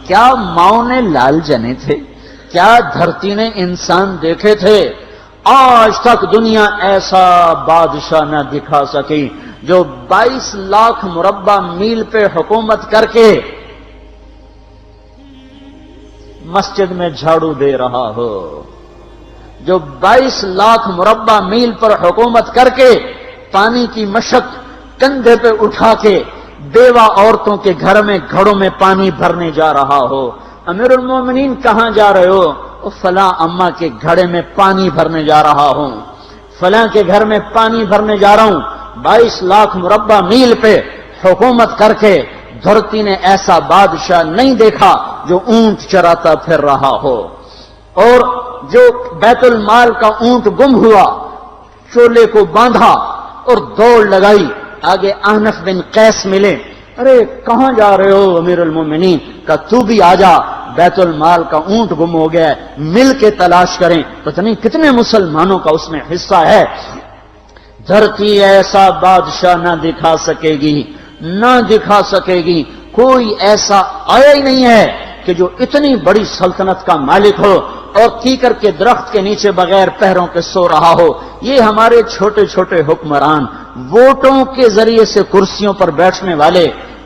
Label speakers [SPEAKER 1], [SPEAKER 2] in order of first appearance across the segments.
[SPEAKER 1] کیا ماؤں نے لال جنے تھے؟ کیا دھرتی نے انسان دیکھے تھے؟ آج تک دنیا ایسا بادشاہ نہ دکھا سکی جو 22 لاکھ مربع میل پہ حکومت کر کے مسجد میں جھاڑو دے رہا ہو، جو 22 لاکھ مربع میل پر حکومت کر کے پانی کی مشق کندھے پہ اٹھا کے بیوہ عورتوں کے گھر میں گھڑوں میں پانی بھرنے جا رہا ہو۔ امیر المومنین کہاں جا رہے ہو؟ فلاں اماں کے گھڑے میں پانی بھرنے جا رہا ہوں، فلاں کے گھر میں پانی بھرنے جا رہا ہوں۔ 22 لاکھ مربع میل پہ حکومت کر کے دھرتی نے ایسا بادشاہ نہیں دیکھا جو اونٹ چراتا پھر رہا ہو، اور جو بیت المال کا اونٹ گم ہوا، چولے کو باندھا اور دوڑ لگائی، آگے احنف بن قیس ملے، ارے کہاں جا رہے ہو امیر المومنین؟ کہ تو بھی آجا، بیت المال کا اونٹ گم ہو گیا ہے، مل کے تلاش کریں۔ پتہ نہیں کتنے مسلمانوں کا اس میں حصہ ہے۔ دھرتی ایسا بادشاہ نہ دکھا سکے گی، نہ دکھا سکے گی، کوئی ایسا آیا ہی نہیں ہے کہ جو اتنی بڑی سلطنت کا مالک ہو اور کیکر کے درخت کے نیچے بغیر پہروں کے سو رہا ہو۔ یہ ہمارے چھوٹے چھوٹے حکمران، ووٹوں کے ذریعے سے کرسیوں پر بیٹھنے والے،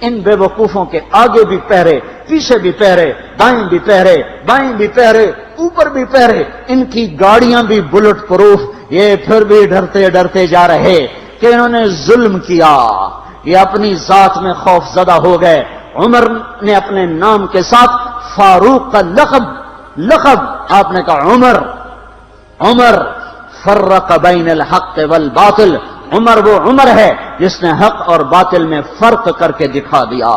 [SPEAKER 1] ان بے وقوفوں کے آگے بھی پہرے، پیچھے بھی پہرے، دائیں بھی پہرے، بائیں بھی پہرے، اوپر بھی پہرے، ان کی گاڑیاں بھی بلٹ پروف، یہ پھر بھی ڈرتے ڈرتے جا رہے کہ انہوں نے ظلم کیا، یہ اپنی ذات میں خوف زدہ ہو گئے۔ عمر نے اپنے نام کے ساتھ فاروق کا لقب آپ نے کہا عمر فرق بین الحق والباطل، عمر وہ عمر ہے جس نے حق اور باطل میں فرق کر کے دکھا دیا،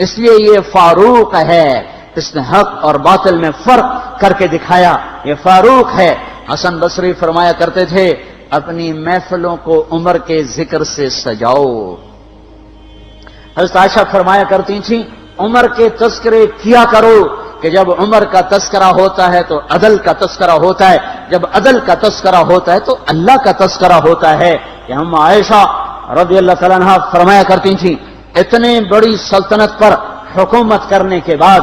[SPEAKER 1] اس لیے یہ فاروق ہے، اس نے حق اور باطل میں فرق کر کے دکھایا، یہ فاروق ہے۔ حسن بصری فرمایا کرتے تھے اپنی محفلوں کو عمر کے ذکر سے سجاؤ۔ حضرت عائشہ فرمایا کرتی تھیں عمر کے تذکرے کیا کرو کہ جب عمر کا تذکرہ ہوتا ہے تو عدل کا تذکرہ ہوتا ہے، جب عدل کا تذکرہ ہوتا ہے تو اللہ کا تذکرہ ہوتا ہے۔ کہ ہم عائشہ رضی اللہ تعالیٰ عنہا فرمایا کرتی تھیں اتنے بڑی سلطنت پر حکومت کرنے کے بعد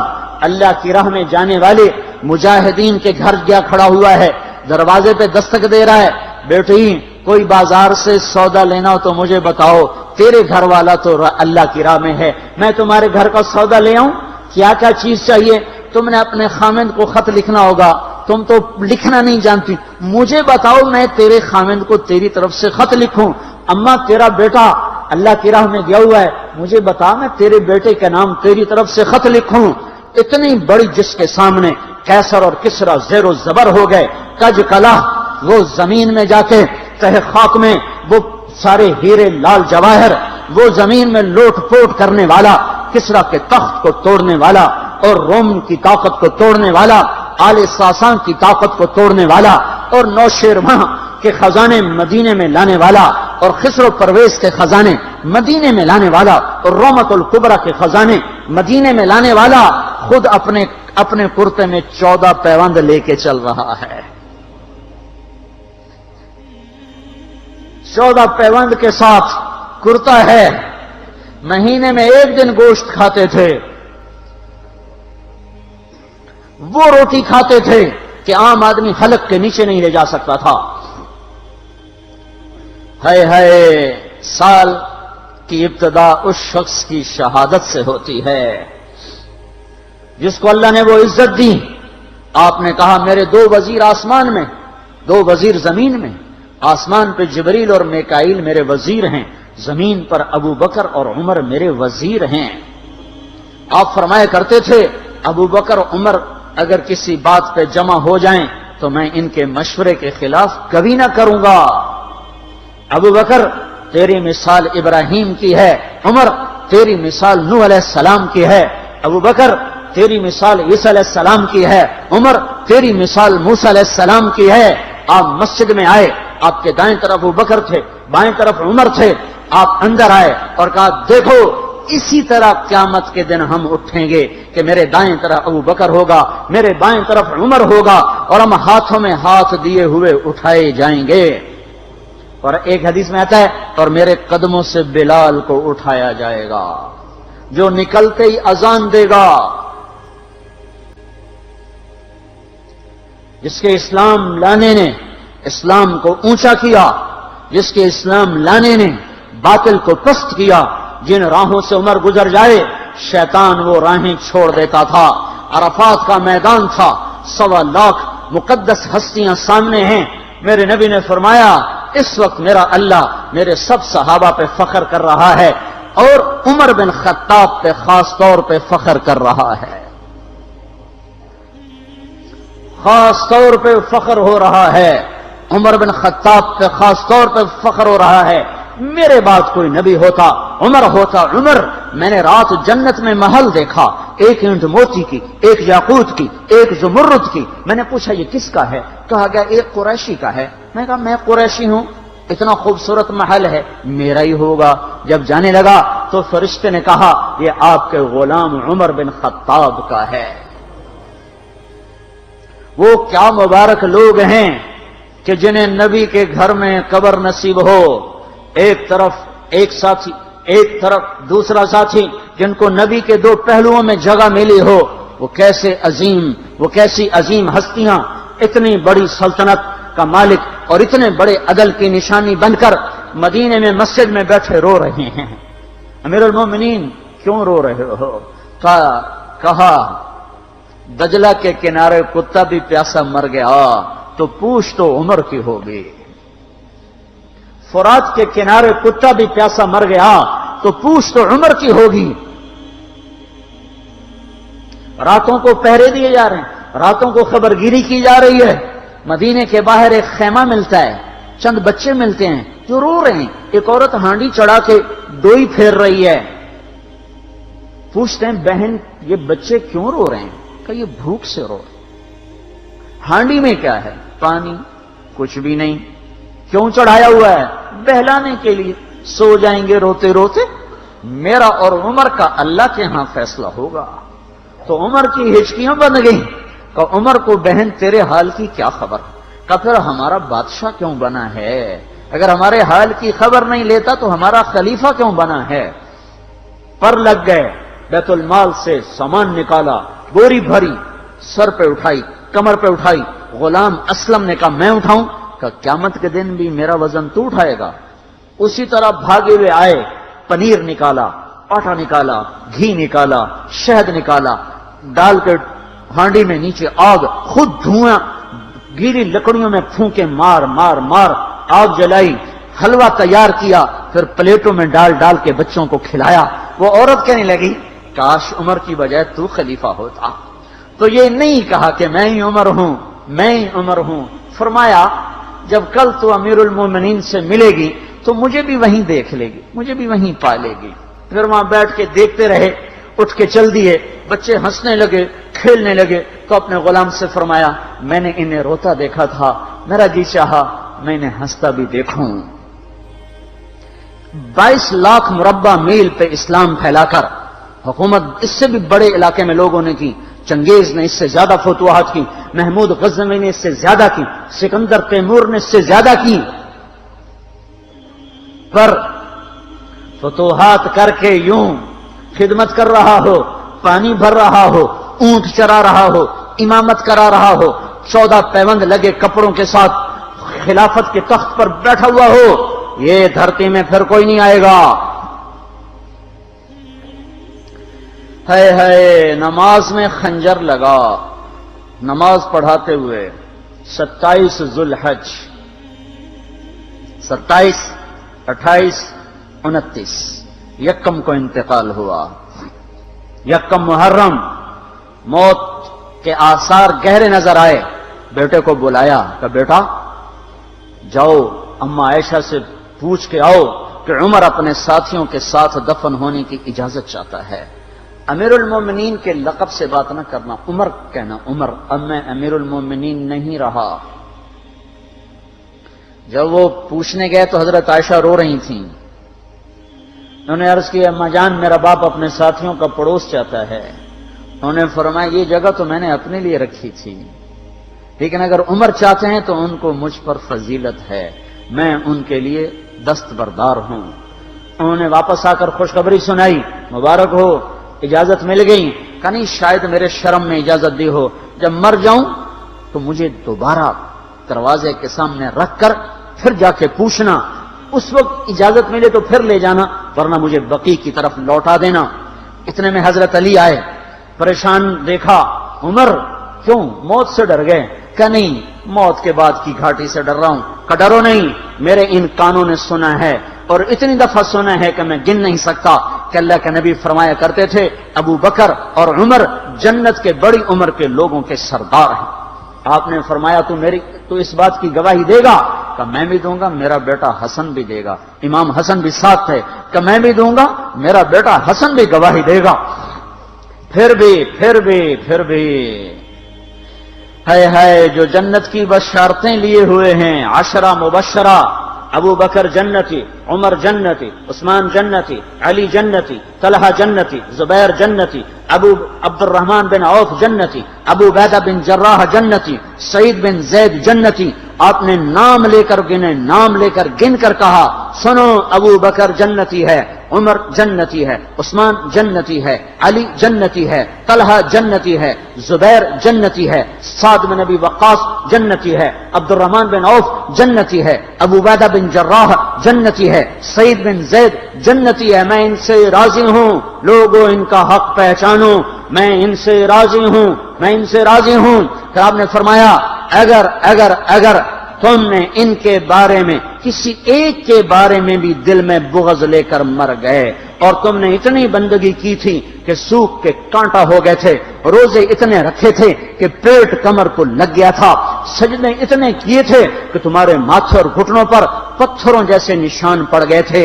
[SPEAKER 1] اللہ کی راہ میں جانے والے مجاہدین کے گھر گیا کھڑا ہوا ہے، دروازے پہ دستک دے رہا ہے، بیٹی کوئی بازار سے سودا لینا ہو تو مجھے بتاؤ، تیرے گھر والا تو اللہ کی راہ میں ہے، میں تمہارے گھر کا سودا لے آؤں، کیا کیا چیز چاہیے؟ تم نے اپنے خامند کو خط لکھنا ہوگا، تم تو لکھنا نہیں جانتی، مجھے بتاؤ میں تیرے خامند کو تیری طرف سے خط لکھوں۔ اماں تیرا بیٹا اللہ کی راہ میں گیا ہوا ہے، مجھے بتا میں تیرے بیٹے کے نام تیری طرف سے خط لکھوں۔ اتنی بڑی جس کے سامنے قیصر اور کسرا زیر و زبر ہو گئے، کج کلا، وہ زمین میں جا کے تہ خاک میں وہ سارے ہیرے لال جواہر، وہ زمین میں لوٹ پوٹ کرنے والا، کسرا کے تخت کو توڑنے والا اور روم کی طاقت کو توڑنے والا، آل ساسان کی طاقت کو توڑنے والا اور نوشیروان کے خزانے مدینے میں لانے والا اور خسرو پرویز کے خزانے مدینے میں لانے والا اور رومت الکبرا کے خزانے مدینے میں لانے والا خود اپنے کرتے میں 14 پیوند لے کے چل رہا ہے۔ 14 پیوند کے ساتھ کرتا ہے، مہینے میں 1 دن گوشت کھاتے تھے، وہ روٹی کھاتے تھے کہ عام آدمی حلق کے نیچے نہیں لے جا سکتا تھا۔ ہے سال کی ابتدا اس شخص کی شہادت سے ہوتی ہے جس کو اللہ نے وہ عزت دی۔ آپ نے کہا میرے 2 وزیر آسمان میں، 2 وزیر زمین میں، آسمان پہ جبریل اور میکائیل میرے وزیر ہیں، زمین پر ابو بکر اور عمر میرے وزیر ہیں۔ آپ فرمایا کرتے تھے ابو بکر عمر اگر کسی بات پہ جمع ہو جائیں تو میں ان کے مشورے کے خلاف کبھی نہ کروں گا۔ ابو بکر تیری مثال ابراہیم کی ہے، عمر تیری مثال نوح علیہ السلام کی ہے، ابو بکر تیری مثال عیسیٰ علیہ السلام کی ہے، عمر تیری مثال موسیٰ علیہ السلام کی ہے۔ آپ مسجد میں آئے، آپ کے دائیں طرف ابو بکر تھے، بائیں طرف عمر تھے، آپ اندر آئے اور کہا دیکھو اسی طرح قیامت کے دن ہم اٹھیں گے کہ میرے دائیں طرف ابو بکر ہوگا، میرے بائیں طرف عمر ہوگا اور ہم ہاتھوں میں ہاتھ دیے ہوئے اٹھائے جائیں گے۔ اور ایک حدیث میں آتا ہے اور میرے قدموں سے بلال کو اٹھایا جائے گا جو نکلتے ہی اذان دے گا، جس کے اسلام لانے نے اسلام کو اونچا کیا، جس کے اسلام لانے نے باطل کو پست کیا، جن راہوں سے عمر گزر جائے شیطان وہ راہیں چھوڑ دیتا تھا۔ عرفات کا میدان تھا، 1.25 لاکھ مقدس ہستیاں سامنے ہیں۔ میرے نبی نے فرمایا اس وقت میرا اللہ میرے سب صحابہ پہ فخر کر رہا ہے اور عمر بن خطاب پہ خاص طور پہ فخر کر رہا ہے، خاص طور پہ فخر ہو رہا ہے، عمر بن خطاب پہ خاص طور پہ فخر ہو رہا ہے۔ میرے بعد کوئی نبی ہوتا عمر ہوتا۔ عمر، میں نے رات جنت میں محل دیکھا، ایک اینٹ موتی کی، ایک یاقوت کی، ایک زمرد کی۔ میں نے پوچھا یہ کس کا ہے؟ کہا گیا ایک قریشی کا ہے۔ میں نے کہا میں قریشی ہوں، اتنا خوبصورت محل ہے، میرا ہی ہوگا۔ جب جانے لگا تو فرشتے نے کہا یہ آپ کے غلام عمر بن خطاب کا ہے۔ وہ کیا مبارک لوگ ہیں کہ جنہیں نبی کے گھر میں قبر نصیب ہو، ایک طرف ایک ساتھی، ایک طرف دوسرا ساتھی، جن کو نبی کے دو پہلوؤں میں جگہ ملی ہو۔ وہ کیسی عظیم ہستیاں، اتنی بڑی سلطنت کا مالک اور اتنے بڑے عدل کی نشانی بن کر مدینے میں مسجد میں بیٹھے رو رہے ہیں۔ امیر المومنین کیوں رو رہے ہو؟ کہا دجلہ کے کنارے کتا بھی پیاسا مر گیا تو پوچھ تو عمر کی ہوگی، فرات کے کنارے کتا بھی پیاسا مر گیا تو پوچھ تو عمر کی ہوگی۔ راتوں کو پہرے دیے جا رہے ہیں، راتوں کو خبرگیری کی جا رہی ہے۔ مدینے کے باہر ایک خیمہ ملتا ہے، چند بچے ملتے ہیں جو رو رہے ہیں۔ ایک عورت ہانڈی چڑھا کے ڈوئی پھیر رہی ہے۔ پوچھتے ہیں بہن یہ بچے کیوں رو رہے ہیں؟ کہ یہ بھوک سے رو رہے ہیں۔ ہانڈی میں کیا ہے؟ پانی، کچھ بھی نہیں۔ کیوں چڑھایا ہوا ہے؟ بہلانے کے لیے، سو جائیں گے روتے روتے۔ میرا اور عمر کا اللہ کے ہاں فیصلہ ہوگا۔ تو عمر کی ہچکیاں بن گئیں کہ عمر کو بہن تیرے حال کی کیا خبر؟ کہ پھر ہمارا بادشاہ کیوں بنا ہے؟ اگر ہمارے حال کی خبر نہیں لیتا تو ہمارا خلیفہ کیوں بنا ہے؟ پر لگ گئے، بیت المال سے سامان نکالا، بوری بھری، سر پہ اٹھائی، کمر پہ اٹھائی۔ غلام اسلم نے کہا میں اٹھاؤں؟ کہ قیامت کے دن بھی میرا وزن تو اٹھائے گا۔ اسی طرح بھاگے ہوئے آئے، پنیر نکالا، آٹا نکالا، گھی نکالا، شہد نکالا، ڈال کے ہانڈی میں نیچے آگ، خود دھواں، گیلی لکڑیوں میں پھونکے مار مار مار آگ جلائی، حلوہ تیار کیا، پھر پلیٹوں میں ڈال ڈال کے بچوں کو کھلایا۔ وہ عورت کہنے لگی کاش عمر کی بجائے تو خلیفہ ہوتا۔ تو یہ نہیں کہا کہ میں ہی عمر ہوں، میں ہی عمر ہوں۔ فرمایا جب کل تو امیر المومنین سے ملے گی تو مجھے بھی وہیں دیکھ لے گی، مجھے بھی وہیں پا لے گی۔ پھر وہاں بیٹھ کے دیکھتے رہے، اٹھ کے چل دیے۔ بچے ہنسنے لگے، کھیلنے لگے تو اپنے غلام سے فرمایا میں نے انہیں روتا دیکھا تھا، میرا جی چاہا میں انہیں ہنستا بھی دیکھوں۔ 22 لاکھ مربع میل پہ اسلام پھیلا کر حکومت اس سے بھی بڑے علاقے میں لوگوں نے کی۔ چنگیز نے اس سے زیادہ فتوحات کی، محمود غزنوی نے اس سے زیادہ کی، سکندر تیمور نے اس سے زیادہ کی۔ پر فتوحات کر کے یوں خدمت کر رہا ہو، پانی بھر رہا ہو، اونٹ چرا رہا ہو، امامت کرا رہا ہو، 14 پیوند لگے کپڑوں کے ساتھ خلافت کے تخت پر بیٹھا ہوا ہو، یہ دھرتی میں پھر کوئی نہیں آئے گا۔ ہے نماز میں خنجر لگا، نماز پڑھاتے ہوئے 27 ذوالحج، 27، 28، 29 یکم کو انتقال ہوا۔ یکم محرم موت کے آثار گہرے نظر آئے۔ بیٹے کو بلایا کہ بیٹا جاؤ اما عائشہ سے پوچھ کے آؤ کہ عمر اپنے ساتھیوں کے ساتھ دفن ہونے کی اجازت چاہتا ہے۔ امیر المومنین کے لقب سے بات نہ کرنا، عمر کہنا، عمر اب میں امیر المومنین نہیں رہا۔ جب وہ پوچھنے گئے تو حضرت عائشہ رو رہی تھیں۔ انہوں نے عرض کیا اما جان میرا باپ اپنے ساتھیوں کا پڑوس چاہتا ہے۔ انہوں نے فرمایا یہ جگہ تو میں نے اپنے لیے رکھی تھی، لیکن اگر عمر چاہتے ہیں تو ان کو مجھ پر فضیلت ہے، میں ان کے لیے دستبردار ہوں۔ انہوں نے واپس آ کر خوشخبری سنائی، مبارک ہو اجازت مل گئی۔ کہ نہیں شاید میرے شرم میں اجازت دی ہو، جب مر جاؤں تو مجھے دوبارہ دروازے کے سامنے رکھ کر پھر جا کے پوچھنا، اس وقت اجازت ملے تو پھر لے جانا، ورنہ مجھے بقیع کی طرف لوٹا دینا۔ اتنے میں حضرت علی آئے، پریشان دیکھا، عمر کیوں موت سے ڈر گئے؟ کہ نہیں، موت کے بعد کی گھاٹی سے ڈر رہا ہوں۔ کہ ڈرو نہیں، میرے ان کانوں نے سنا ہے اور اتنی دفعہ سنا ہے کہ میں گن نہیں سکتا کہ اللہ کے نبی فرمایا کرتے تھے ابو بکر اور عمر جنت کے بڑی عمر کے لوگوں کے سردار ہیں۔ آپ نے فرمایا تو اس بات کی گواہی دے گا؟ کہ میں بھی دوں گا، میرا بیٹا حسن بھی دے گا۔ امام حسن بھی ساتھ تھے۔ کہ میں بھی دوں گا، میرا بیٹا حسن بھی گواہی دے گا۔ پھر بھی ہے جو جنت کی بشارتیں لیے ہوئے ہیں، 10 مبشرہ، ابو بکر جنتی، عمر جنتی، عثمان جنتی، علی جنتی، طلحہ جنتی، زبیر جنتی، ابو عبد الرحمن بن عوف جنتی، ابو عبیدہ بن جراح جنتی، سعید بن زید جنتی۔ آپ نے نام لے کر گنے، نام لے کر گن کر کہا، سنو ابو بکر جنتی ہے، عمر جنتی ہے، عثمان جنتی ہے، علی جنتی ہے، طلحہ جنتی ہے، زبیر جنتی ہے، سعد بن ابی وقاص جنتی ہے، عبد الرحمن بن عوف جنتی ہے، ابو عبیدہ بن جراح جنتی ہے، سعید بن زید جنتی ہے۔ میں ان سے راضی ہوں، لوگوں ان کا حق پہچانو، میں ان سے راضی ہوں، میں ان سے راضی ہوں۔ پھر آپ نے فرمایا اگر تم نے ان کے بارے میں کسی ایک کے بارے میں بھی دل میں بغض لے کر مر گئے، اور تم نے اتنی بندگی کی تھی کہ سوکھ کے کانٹا ہو گئے تھے، روزے اتنے رکھے تھے کہ پیٹ کمر کو لگ گیا تھا، سجدے اتنے کیے تھے کہ تمہارے ماتھے اور گھٹنوں پر پتھروں جیسے نشان پڑ گئے تھے،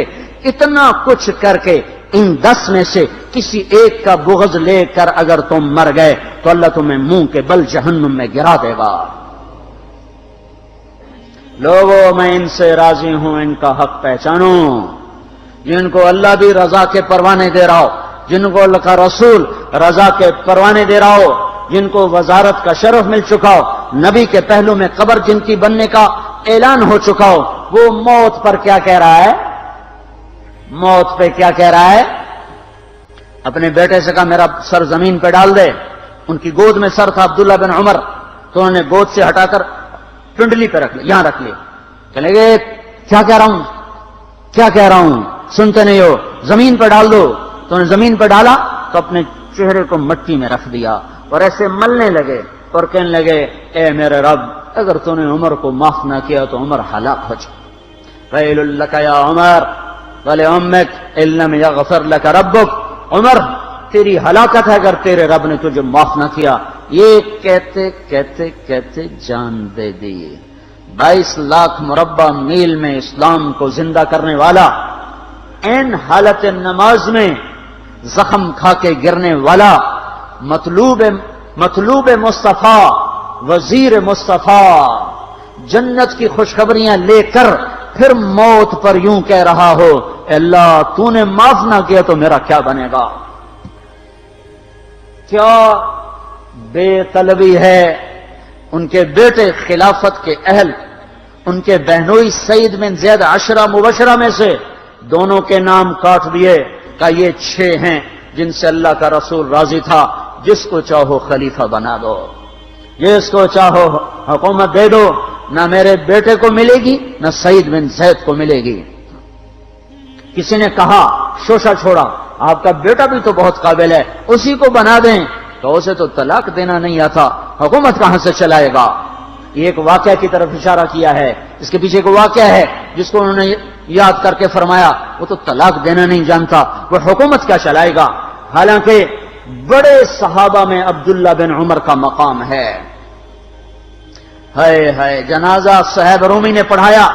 [SPEAKER 1] اتنا کچھ کر کے ان 10 میں سے کسی ایک کا بغض لے کر اگر تم مر گئے تو اللہ تمہیں منہ کے بل جہنم میں گرا دے گا۔ لوگوں میں ان سے راضی ہوں، ان کا حق پہچانو، جن کو اللہ بھی رضا کے پروانے دے رہا ہو، جن کو اللہ کا رسول رضا کے پروانے دے رہا ہو، جن کو وزارت کا شرف مل چکا ہو، نبی کے پہلو میں قبر جن کی بننے کا اعلان ہو چکا ہو، وہ موت پر کیا کہہ رہا ہے؟ موت پہ کیا کہہ رہا ہے؟ اپنے بیٹے سے کہا میرا سر زمین پہ ڈال دے۔ ان کی گود میں سر تھا عبداللہ بن عمر، تو انہوں نے گود سے ہٹا کر پنڈلی پہ رکھ لیا، یہاں رکھ لیا۔ چلے گئے، کیا کہہ رہا ہوں سنتے نہیں ہو، زمین پہ ڈال دو۔ تو انہوں نے زمین پہ ڈالا تو اپنے چہرے کو مٹی میں رکھ دیا اور ایسے ملنے لگے اور کہنے لگے، اے میرے رب، اگر تو نے عمر کو معاف نہ کیا تو عمر ہلاک ہو جائے۔ ویل لک یا عمر ولامک ان لم یغفر لک ربک، عمر تیری ہلاکت ہے اگر تیرے رب نے تجھے معاف نہ کیا۔ یہ کہتے کہتے کہتے جان دے دی۔ 22 لاکھ مربع میل میں اسلام کو زندہ کرنے والا، این حالت نماز میں زخم کھا کے گرنے والا، مطلوب مصطفیٰ، وزیر مصطفیٰ، جنت کی خوشخبریاں لے کر پھر موت پر یوں کہہ رہا ہو، اے اللہ تو نے معاف نہ کیا تو میرا کیا بنے گا؟ کیا بے طلبی ہے۔ ان کے بیٹے خلافت کے اہل، ان کے بہنوئی سعید بن زید 10 مبشرہ میں سے دونوں کے نام کاٹ دیے، کہ یہ 6 ہیں جن سے اللہ کا رسول راضی تھا، جس کو چاہو خلیفہ بنا دو، جس کو چاہو حکومت دے دو، نہ میرے بیٹے کو ملے گی نہ سعید بن زید کو ملے گی۔ کسی نے کہا شوشہ چھوڑا، آپ کا بیٹا بھی تو بہت قابل ہے، اسی کو بنا دیں۔ تو اسے تو طلاق دینا نہیں آتا، حکومت کہاں سے چلائے گا؟ یہ ایک واقعہ کی طرف اشارہ کیا ہے، اس کے پیچھے ایک واقعہ ہے جس کو انہوں نے یاد کر کے فرمایا، وہ تو طلاق دینا نہیں جانتا، وہ حکومت کیا چلائے گا؟ حالانکہ بڑے صحابہ میں عبداللہ بن عمر کا مقام ہے۔ ہے جنازہ صہیب رومی نے پڑھایا،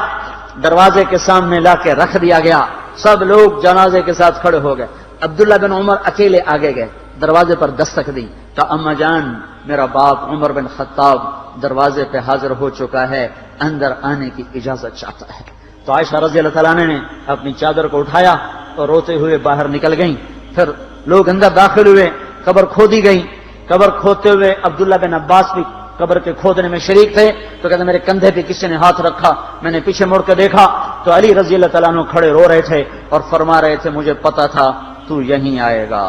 [SPEAKER 1] دروازے کے سامنے لا کے رکھ دیا گیا، سب لوگ جنازے کے ساتھ کھڑے ہو گئے، عبداللہ بن عمر اکیلے آگے گئے، دروازے پر دستک دی تو اما جان میرا باپ عمر بن خطاب دروازے پہ حاضر ہو چکا ہے، اندر آنے کی اجازت چاہتا ہے۔ تو عائشہ رضی اللہ تعالیٰ نے اپنی چادر کو اٹھایا اور روتے ہوئے باہر نکل گئیں۔ پھر لوگ اندر داخل ہوئے، قبر کھودی گئی، قبر کھودتے ہوئے عبداللہ بن عباس بھی قبر کے کھودنے میں شریک تھے، تو کہتے میرے کندھے پہ کسی نے ہاتھ رکھا، میں نے پیچھے مڑ کے دیکھا تو علی رضی اللہ تعالیٰ عنہ کھڑے رو رہے تھے اور فرما رہے تھے مجھے پتا تھا تو یہیں آئے گا،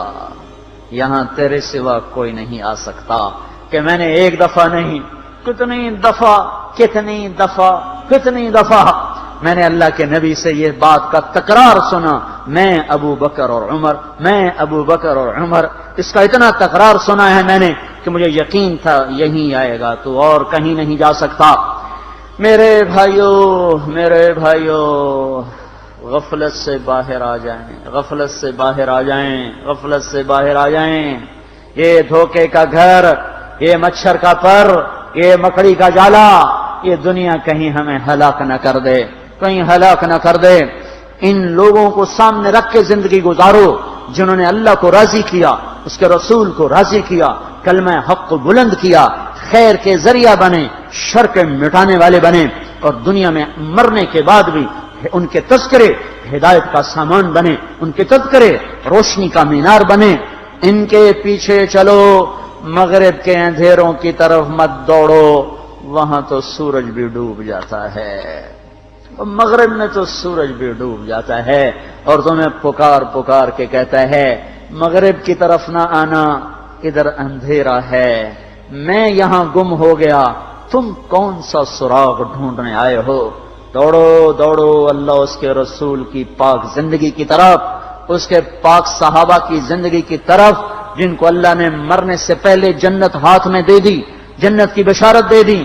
[SPEAKER 1] یہاں تیرے سوا کوئی نہیں آ سکتا، کہ میں نے ایک دفعہ نہیں کتنی دفعہ میں نے اللہ کے نبی سے یہ بات کا تکرار سنا، میں ابو بکر اور عمر، اس کا اتنا تکرار سنا ہے میں نے کہ مجھے یقین تھا یہیں آئے گا، تو اور کہیں نہیں جا سکتا۔ میرے بھائیو غفلت سے باہر آ جائیں، یہ دھوکے کا گھر، یہ مچھر کا پر، یہ مکڑی کا جالا، یہ دنیا کہیں ہمیں ہلاک نہ کر دے۔ ان لوگوں کو سامنے رکھ کے زندگی گزارو جنہوں نے اللہ کو راضی کیا، اس کے رسول کو راضی کیا، کلمہ حق کو بلند کیا، خیر کے ذریعہ بنے، شر کے مٹانے والے بنے، اور دنیا میں مرنے کے بعد بھی ان کے تذکرے ہدایت کا سامان بنے، ان کے تذکرے روشنی کا مینار بنے۔ ان کے پیچھے چلو، مغرب کے اندھیروں کی طرف مت دوڑو، وہاں تو سورج بھی ڈوب جاتا ہے، مغرب میں تو سورج بھی ڈوب جاتا ہے، اور تمہیں پکار کے کہتا ہے مغرب کی طرف نہ آنا، ادھر اندھیرا ہے، میں یہاں گم ہو گیا، تم کون سا سراغ ڈھونڈنے آئے ہو؟ دوڑو اللہ اس کے رسول کی پاک زندگی کی طرف، اس کے پاک صحابہ کی زندگی کی طرف، جن کو اللہ نے مرنے سے پہلے جنت ہاتھ میں دے دی، جنت کی بشارت دے دی۔